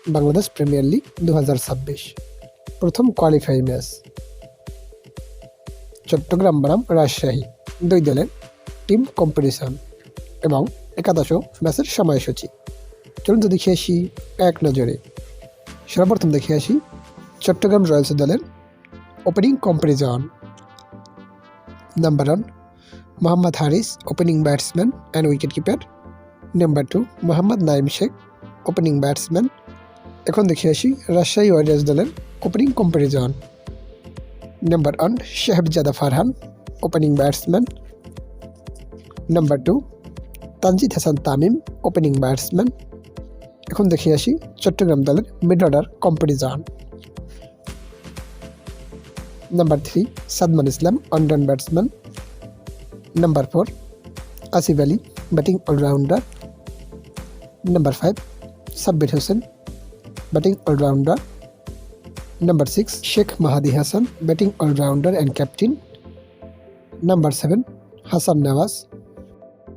Bangladesh premier league 2026 প্রথম qualify match Chittagong বনাম রাজশাহী দুই দলের টিম কম্পিটিশন এবং একাদশ ম্যাচের সময়সূচি। চলুন তো দেখে আসি এক নজরে। সর্বপ্রথম দেখে আসি চট্টগ্রাম রয়্যালস দলের opening comparison. Number 1 Mohammad Haris, opening batsman and wicket keeper. Number 2 Mohammad Naim Sheikh, opening batsman. এখন দেখে আসি রাজশাহী ওয়ারিয়র্স দলের opening comparison. Number 1 Shahzada Farhan, opening batsman. Number 2 Tanzid Hasan Tamim, opening batsman. এখন দেখে আসি চট্টগ্রাম দলের mid order comparison. Number 3 Sadman Islam, one down batsman. Number 4 Asif Ali, batting allrounder. Number 5 Sabbir Hossain, batting allrounder. Number 6 Sheikh Mahedi Hasan, batting allrounder and captain. Number 7 Hasan Nawaz,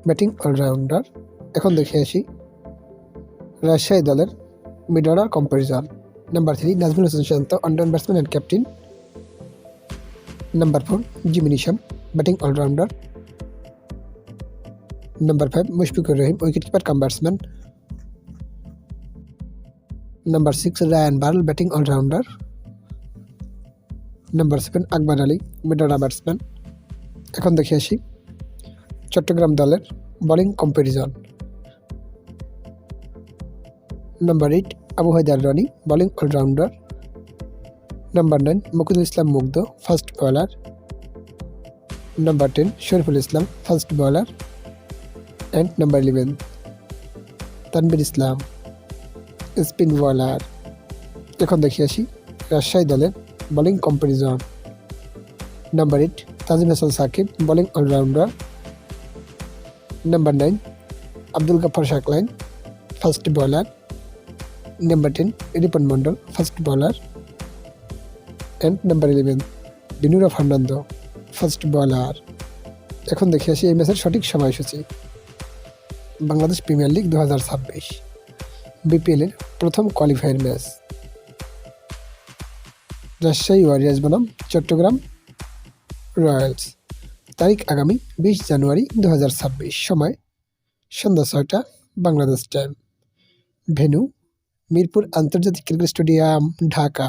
batting allrounder. এখন দেখে আসি রাজশাহী দলের mid order comparison. Number 3 Najmul Hossain Shanto, one down batsman and captain. Number 4 Jimmy Neesham, batting allrounder. Number 5 Mushfiqur Rahim, wicket keeper cum batsman. Number 6 Ryan Burl, batting allrounder. Number 7 Akbar Ali, mid order batsman. এখন দেখে আসি চট্টগ্রাম দলের bowling comparison. Number 8 Abu Haider Rony, bowling allrounder. Number 9 Mukidul Islam Mugdho, fast bowler. Number 10 Shoriful Islam, fast bowler. And number 11 Tanvir Islam, spin bowler. এখন দেখে আসি রাজশাহী দলের bowling comparison. Number 8 Tanzim Hasan Sakib, bowling allrounder. Number 9 Abdul Gaffar Saqlain, fast bowler. Number 10 Ripon Mondal, fast bowler. And number 11 Binura Fernando, fast bowler. এখন দেখে আসি এই ম্যাচের সঠিক সময়সূচি। বাংলাদেশ প্রিমিয়ার লিগ 2026 বিপিএলের প্রথম কোয়ালিফায়ার ম্যাচ রাজশাহী ওয়ারিয়র্স বনাম চট্টগ্রাম রয়্যালস। তারিখ আগামী 20 জানুয়ারি 2026। সময় সন্ধ্যা 6টা বাংলাদেশ টাইম। ভেন্যু মিরপুর আন্তর্জাতিক ক্রিকেট স্টেডিয়াম, ঢাকা।